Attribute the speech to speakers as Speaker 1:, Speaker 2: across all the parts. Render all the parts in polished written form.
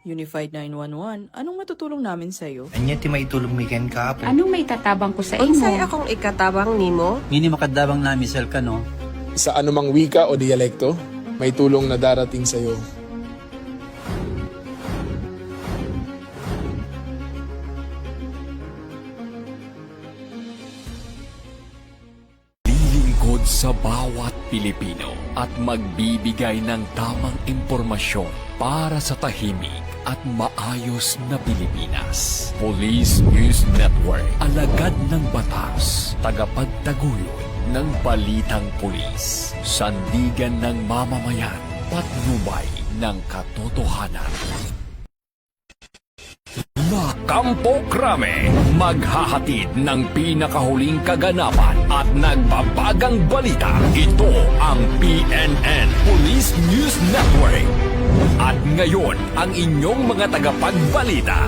Speaker 1: Unified 911, anong matutulong namin sa'yo?
Speaker 2: Anya ti maitulong mi ken kapo.
Speaker 3: Anong may tatabang ko sa imo?
Speaker 4: Unsay akong ikatabang nimo?
Speaker 5: Ngini makadabang na misal ka no.
Speaker 6: Sa anumang wika o dialekto, may tulong na darating sa iyo.
Speaker 7: Lilingkod sa bawat Pilipino at magbibigay ng tamang impormasyon para sa tahimik at maayos na Pilipinas. Police News Network, alagad ng batas, tagapagtaguyod ng balitang pulis, sandigan ng mamamayan, patnubay ng katotohanan. La Campo Crame, maghahatid ng pinakahuling kaganapan at nagbabagang balita. Ito ang PNN Police News Network. At ngayon, ang inyong mga tagapagbalita.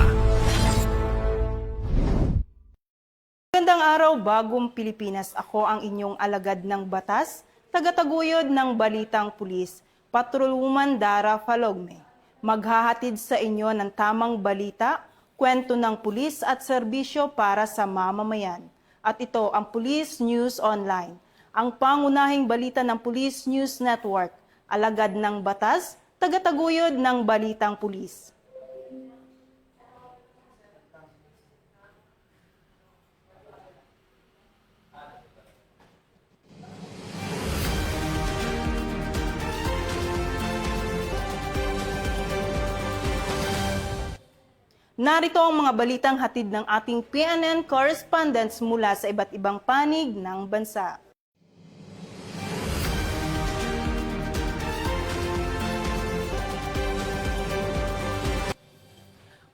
Speaker 8: Magandang araw, bagong Pilipinas. Ako ang inyong alagad ng batas, tagataguyod ng balitang pulis, Patrolwoman Dara Falogme. Maghahatid sa inyo ng tamang balita, kwento ng pulis at serbisyo para sa mamamayan. At ito ang Police News Online, ang pangunahing balita ng Police News Network, alagad ng batas, tagataguyod ng balitang pulis. Narito ang mga balitang hatid ng ating PNN correspondents mula sa iba't ibang panig ng bansa.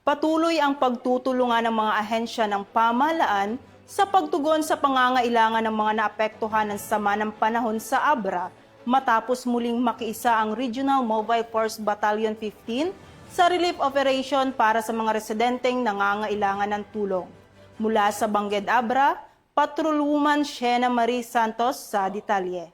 Speaker 8: Patuloy ang pagtutulungan ng mga ahensya ng pamahalaan sa pagtugon sa pangangailangan ng mga naapektuhan ng sama ng panahon sa Abra matapos muling makiisa ang Regional Mobile Force Battalion 15 sa relief operation para sa mga residenteng nangangailangan ng tulong. Mula sa Bangged Abra, Patrolwoman Shena Marie Santos sa detalye.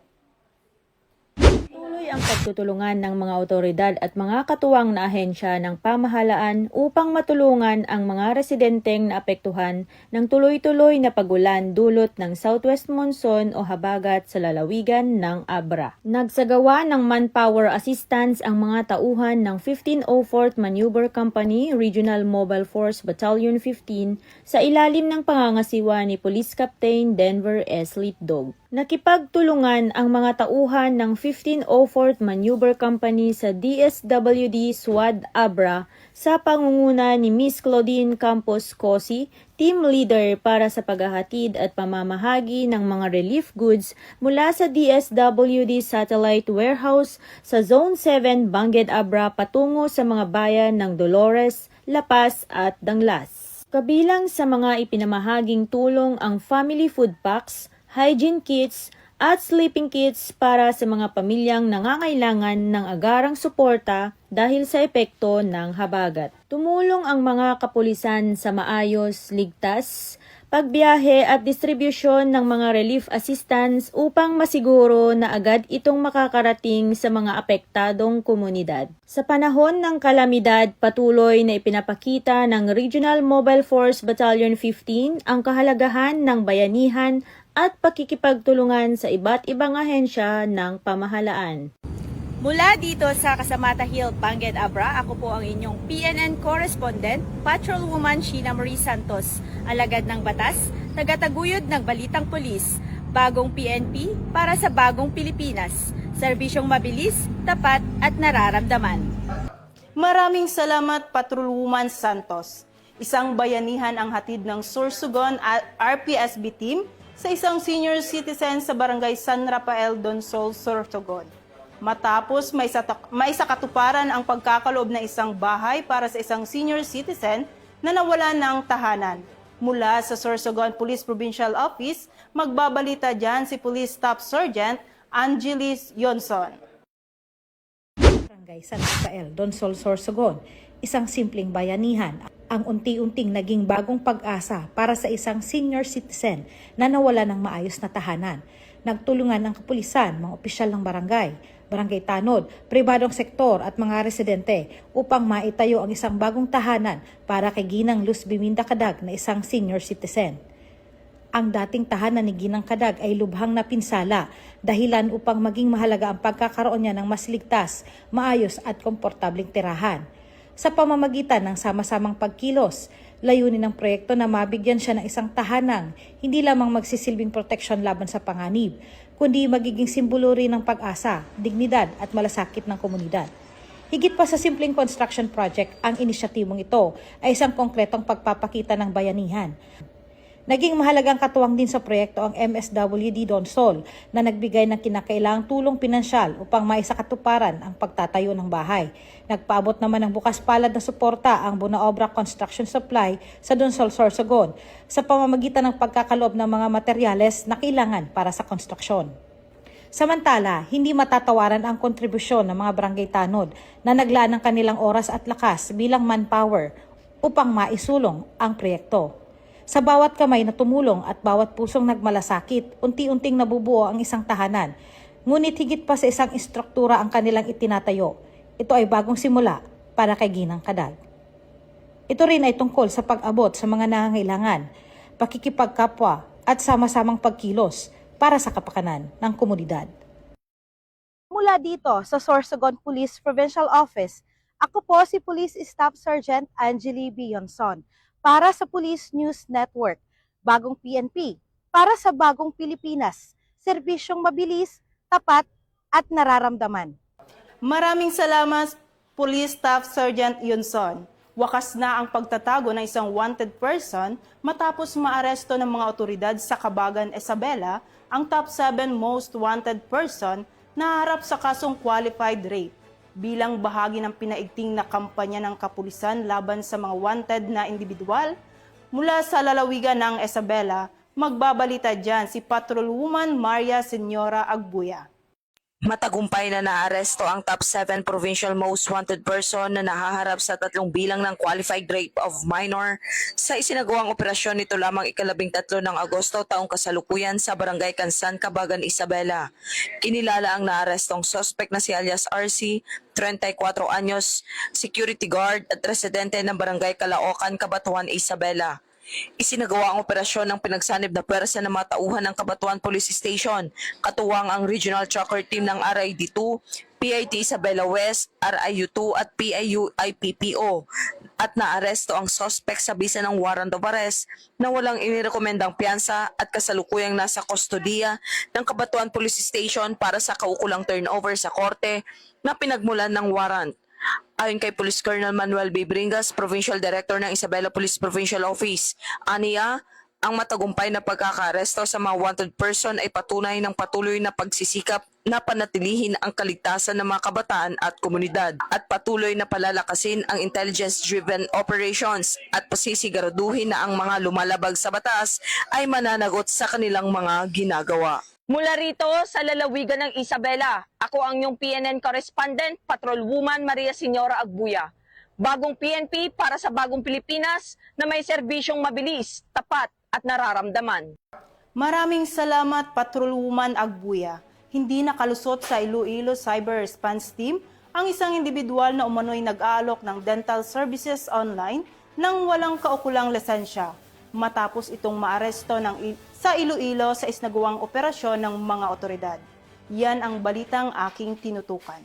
Speaker 9: Tuloy ang pagtutulungan ng mga otoridad at mga katuwang na ahensya ng pamahalaan upang matulungan ang mga residenteng naapektuhan ng tuloy-tuloy na pagulan dulot ng southwest monsoon o habagat sa lalawigan ng Abra. Nagsagawa ng manpower assistance ang mga tauhan ng 1504th Maneuver Company Regional Mobile Force Battalion 15 sa ilalim ng pangangasiwa ni Police Captain Denver S. Litdog. Nakipagtulungan ang mga tauhan ng 1504th Maneuver Company sa DSWD SWAD Abra sa pangunguna ni Miss Claudine Campos Cosi, team leader para sa paghahatid at pamamahagi ng mga relief goods mula sa DSWD Satellite Warehouse sa Zone 7 Bangged Abra patungo sa mga bayan ng Dolores, La Paz at Danglas. Kabilang sa mga ipinamahaging tulong ang family food packs, hygiene kits at sleeping kits para sa mga pamilyang nangangailangan ng agarang suporta dahil sa epekto ng habagat. Tumulong ang mga kapulisan sa maayos, ligtas, pagbiyahe at distribusyon ng mga relief assistance upang masiguro na agad itong makakarating sa mga apektadong komunidad. Sa panahon ng kalamidad, patuloy na ipinapakita ng Regional Mobile Force Battalion 15 ang kahalagahan ng bayanihan at pakikipagtulungan sa iba't ibang ahensya ng pamahalaan.
Speaker 10: Mula dito sa Casamata Hill, Bangged Abra, ako po ang inyong PNN correspondent, Patrolwoman Shena Marie Santos, alagad ng batas, tagataguyod ng balitang pulis, bagong PNP para sa bagong Pilipinas, serbisyong mabilis, tapat at nararamdaman.
Speaker 8: Maraming salamat, Patrolwoman Santos. Isang bayanihan ang hatid ng Sorsogon at RPSB team sa isang senior citizen sa Barangay San Rafael, Donsol, Sorsogon. Matapos may sakatuparan ang pagkakaloob ng isang bahay para sa isang senior citizen na nawala ng tahanan. Mula sa Sorsogon Police Provincial Office, magbabalita dyan si Police Staff Sergeant Angelis Yonson.
Speaker 11: Barangay San Rafael, Donsol, Sorsogon, isang simpleng bayanihan ang unti-unting naging bagong pag-asa para sa isang senior citizen na nawala ng maayos na tahanan. Nagtulungan ang kapulisan, mga opisyal ng barangay, barangay tanod, pribadong sektor at mga residente upang maitayo ang isang bagong tahanan para kay Ginang Luz Biminda Cadag na isang senior citizen. Ang dating tahanan ni Ginang Cadag ay lubhang napinsala, dahilan upang maging mahalaga ang pagkakaroon niya ng mas ligtas, maayos at komportabling tirahan. Sa pamamagitan ng sama-samang pagkilos, layunin ng proyekto na mabigyan siya ng isang tahanang hindi lamang magsisilbing proteksyon laban sa panganib, kundi magiging simbolo rin ng pag-asa, dignidad at malasakit ng komunidad. Higit pa sa simpleng construction project, ang inisyatibong ito ay isang konkretong pagpapakita ng bayanihan. Naging mahalagang katuwang din sa proyekto ang MSWD Donsol na nagbigay ng kinakailangang tulong pinansyal upang maisakatuparan ang pagtatayo ng bahay. Nagpaabot naman ng bukas palad na suporta ang Bunaobra Construction Supply sa Donsol, Sorsogon sa pamamagitan ng pagkakaloob ng mga materyales na kailangan para sa konstruksyon. Samantala, hindi matatawaran ang kontribusyon ng mga barangay tanod na naglaan ng kanilang oras at lakas bilang manpower upang maisulong ang proyekto. Sa bawat kamay na tumulong at bawat pusong nagmalasakit, unti-unting nabubuo ang isang tahanan. Ngunit higit pa sa isang istruktura ang kanilang itinatayo. Ito ay bagong simula para kay Ginang Cadag. Ito rin ay tungkol sa pag-abot sa mga nangangailangan, pakikipagkapwa at sama-samang pagkilos para sa kapakanan ng komunidad.
Speaker 8: Mula dito sa Sorsogon Police Provincial Office, ako po si Police Staff Sergeant Angeli Bionson. Para sa Police News Network, Bagong PNP, para sa Bagong Pilipinas, serbisyong mabilis, tapat at nararamdaman. Maraming salamat, Police Staff Sergeant Yunson. Wakas na ang pagtatago ng isang wanted person matapos maaresto ng mga otoridad sa Cabagan, Isabela, ang top 7 most wanted person na harap sa kasong qualified rape. Bilang bahagi ng pinaigting na kampanya ng kapulisan laban sa mga wanted na individual, mula sa lalawigan ng Isabela, magbabalita dyan si Patrolwoman Maria Senyora Agbuya.
Speaker 3: Matagumpay na naaresto ang top 7 provincial most wanted person na nahaharap sa 3 bilang ng qualified rape of minor sa isinagawang operasyon nito lamang 13 ng Agosto taong kasalukuyan sa Barangay Kansan, Cabagan, Isabela. Kinilala ang naarestong suspect na si alias RC, 34 anyos, security guard at residente ng Barangay Kalaocan, Cabatuan, Isabela. Isinagawa ang operasyon ng pinagsanib na pwersa ng mga tauhan ng Cabatuan Police Station, katuwang ang Regional Tracker Team ng RID2, PIT Isabela West, RIU2 at PIU IPPO at naaresto ang suspect sa bisa ng warrant of arrest na walang inirekomendang piyansa at kasalukuyang nasa kustodiya ng Cabatuan Police Station para sa kaukulang turnover sa korte na pinagmulan ng warrant. Ayon kay Police Colonel Manuel B. Bringas, Provincial Director ng Isabela Police Provincial Office, aniya, ang matagumpay na pagkakaresto sa mga wanted person ay patunay ng patuloy na pagsisikap na panatilihin ang kaligtasan ng mga kabataan at komunidad at patuloy na palalakasin ang intelligence-driven operations at pasisiguraduhin na ang mga lumalabag sa batas ay mananagot sa kanilang mga ginagawa.
Speaker 10: Mula rito sa lalawigan ng Isabela, ako ang inyong PNN correspondent, Patrolwoman Maria Senyora Agbuya. Bagong PNP para sa Bagong Pilipinas na may serbisyong mabilis, tapat at nararamdaman.
Speaker 8: Maraming salamat, Patrolwoman Agbuya. Hindi nakalusot sa Iloilo Cyber Response Team ang isang individual na umano'y nag-aalok ng dental services online nang walang kaukulang lisensya. Matapos itong maaresto sa Iloilo sa isnagawang operasyon ng mga otoridad. Yan ang balitang aking tinutukan.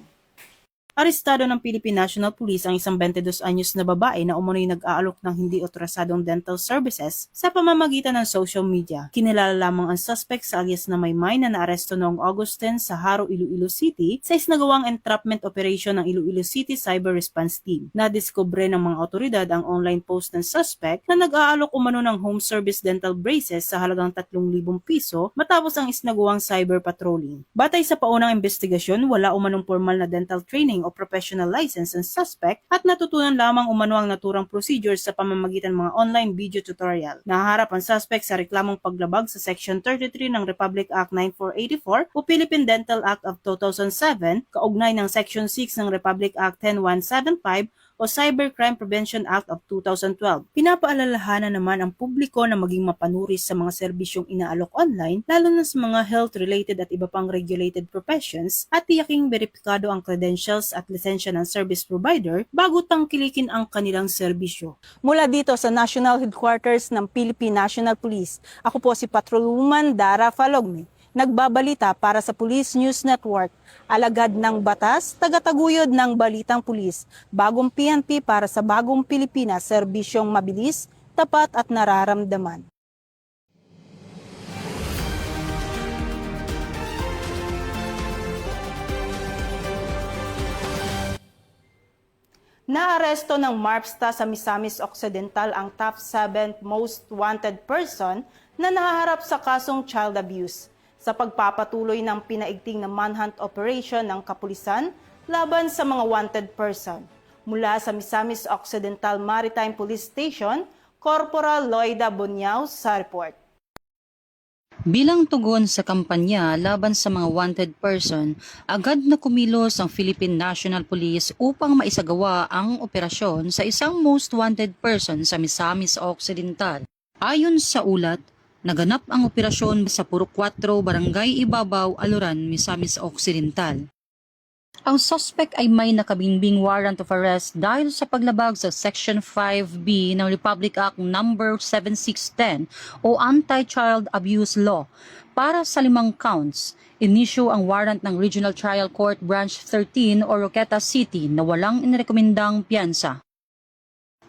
Speaker 8: Arestado ng Philippine National Police ang isang 22 anyos na babae na umano'y nag-aalok ng hindi otorasadong dental services sa pamamagitan ng social media. Kinilala lamang ang suspect sa alias na Maymay na naaresto noong August 10 sa Haro, Iloilo City sa isnagawang entrapment operation ng Iloilo City Cyber Response Team. Nadiskubre ng mga otoridad ang online post ng suspect na nag-aalok umano ng home service dental braces sa halagang 3,000 piso matapos ang isnagawang cyber patrolling. Batay sa paunang investigasyon, wala umanong formal na dental training o professional license ang suspect at natutunan lamang umano ang naturang procedures sa pamamagitan ng mga online video tutorial. Nahaharap ang suspect sa reklamong paglabag sa Section 33 ng Republic Act 9484 o Philippine Dental Act of 2007, kaugnay ng Section 6 ng Republic Act 10175 o Cybercrime Prevention Act of 2012. Pinapaalalahanan naman ang publiko na maging mapanuri sa mga serbisyong inaalok online, lalo na sa mga health-related at iba pang regulated professions, at tiyaking beripikado ang credentials at lisensya ng service provider bago tangkilikin ang kanilang serbisyo. Mula dito sa National Headquarters ng Philippine National Police, ako po si Patrolwoman Dara Falogme. Nagbabalita para sa Police News Network, alagad ng batas, tagataguyod ng balitang pulis, bagong PNP para sa bagong Pilipinas, serbisyong mabilis, tapat at nararamdaman. Naaresto ng MARPSTA sa Misamis Occidental ang top 7 most wanted person na nahaharap sa kasong child abuse sa pagpapatuloy ng pinaigting na manhunt operation ng kapulisan laban sa mga wanted person. Mula sa Misamis Occidental Maritime Police Station, Corporal Loida Bunyao sa report.
Speaker 12: Bilang tugon sa kampanya laban sa mga wanted person, agad na kumilos ang Philippine National Police upang maisagawa ang operasyon sa isang most wanted person sa Misamis Occidental. Ayon sa ulat, naganap ang operasyon sa Purok 4, Barangay Ibabaw, Aluran, Misamis Occidental. Ang suspect ay may nakabinbing warrant of arrest dahil sa paglabag sa Section 5B ng Republic Act No. 7610 o Anti-Child Abuse Law. Para sa 5 counts, inisyu ang warrant ng Regional Trial Court Branch 13 o Roqueta City na walang inirekomendang piyansa.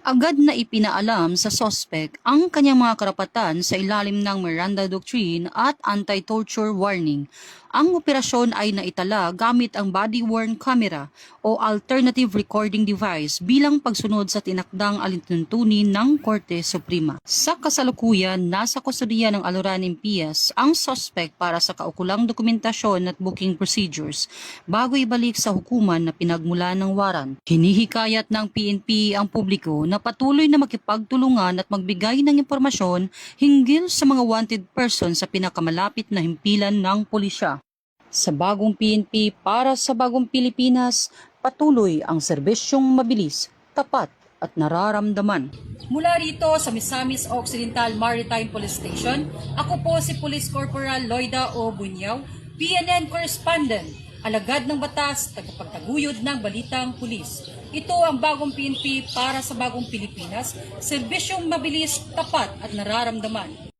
Speaker 12: Agad na ipinaalam sa suspect ang kanyang mga karapatan sa ilalim ng Miranda Doctrine at anti-torture warning. Ang operasyon ay naitala gamit ang body-worn camera o alternative recording device bilang pagsunod sa tinakdang alintuntunin ng Korte Suprema. Sa kasalukuyan, nasa kustodiya ng Aluran MPS ang suspect para sa kaukulang dokumentasyon at booking procedures bago ibalik sa hukuman na pinagmulan ng warrant. Hinihikayat ng PNP ang publiko na patuloy na makipagtulungan at magbigay ng impormasyon hinggil sa mga wanted person sa pinakamalapit na himpilan ng pulisya. Sa bagong PNP para sa bagong Pilipinas, patuloy ang serbisyong mabilis, tapat at nararamdaman. Mula rito sa Misamis Occidental Maritime Police Station, ako po si Police Corporal Loida O. Bunyao, PNN Correspondent, alagad ng batas, tagapagtaguyod ng balitang pulis. Ito ang bagong PNP para sa bagong Pilipinas, serbisyong mabilis, tapat at nararamdaman.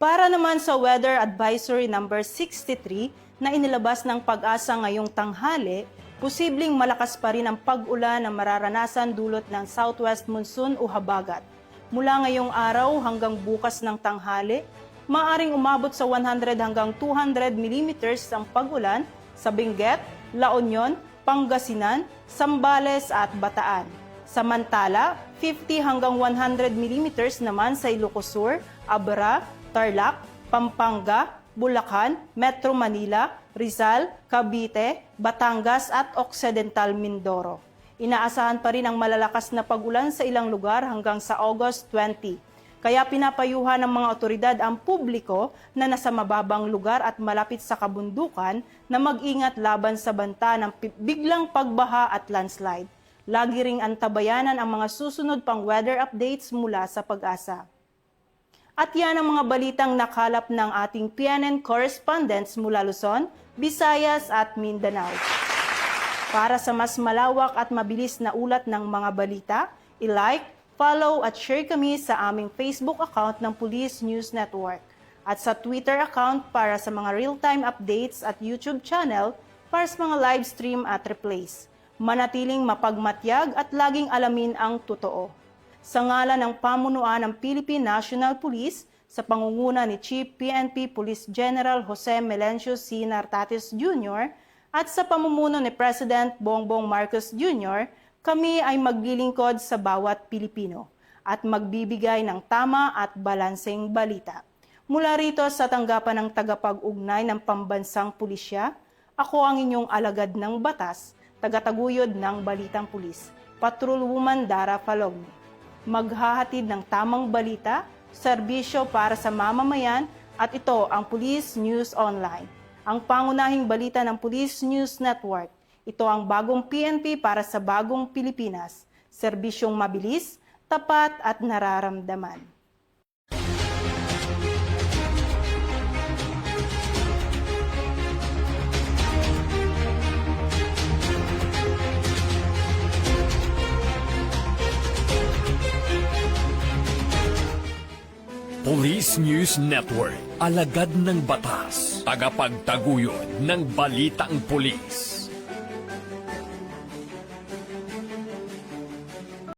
Speaker 8: Para naman sa Weather Advisory number 63 na inilabas ng Pag-asa ngayong tanghali, posibleng malakas pa rin ang pag-ulan na mararanasan dulot ng southwest monsoon o habagat. Mula ngayong araw hanggang bukas ng tanghali, maaring umabot sa 100 hanggang 200 mm ang pag-ulan sa Benguet, La Union, Pangasinan, Zambales at Bataan. Samantala, 50 hanggang 100 mm naman sa Ilocos Sur, Abra, Tarlac, Pampanga, Bulacan, Metro Manila, Rizal, Cavite, Batangas at Occidental Mindoro. Inaasahan pa rin ang malalakas na pag-ulan sa ilang lugar hanggang sa August 20. Kaya pinapayuhan ng mga otoridad ang publiko na nasa mababang lugar at malapit sa kabundukan na mag-ingat laban sa banta ng biglang pagbaha at landslide. Lagi ring antabayanan ang mga susunod pang weather updates mula sa Pag-asa. At yan ang mga balitang nakalap ng ating PNN correspondents mula Luzon, Visayas at Mindanao. Para sa mas malawak at mabilis na ulat ng mga balita, i-like, follow at share kami sa aming Facebook account ng Police News Network at sa Twitter account para sa mga real-time updates at YouTube channel para sa mga live stream at replays. Manatiling mapagmatyag at laging alamin ang totoo. Sa ngalan ng pamunuan ng Philippine National Police sa pangunguna ni Chief PNP Police General Jose Melencio C. Nartates Jr. at sa pamumuno ni President Bongbong Marcos Jr., kami ay maglilingkod sa bawat Pilipino at magbibigay ng tama at balanseng balita. Mula rito sa tanggapan ng tagapag-ugnay ng Pambansang Pulisya, ako ang inyong alagad ng batas, tagataguyod ng Balitang Pulis, Patrolwoman Dara Falogme. Maghahatid ng tamang balita, serbisyo para sa mamamayan At ito ang Police News Online, ang pangunahing balita ng Police News Network. Ito ang bagong PNP para sa bagong Pilipinas. Serbisyong mabilis, tapat at nararamdaman.
Speaker 7: Police News Network, alagad ng batas, tagapagtaguyod ng balitang pulis.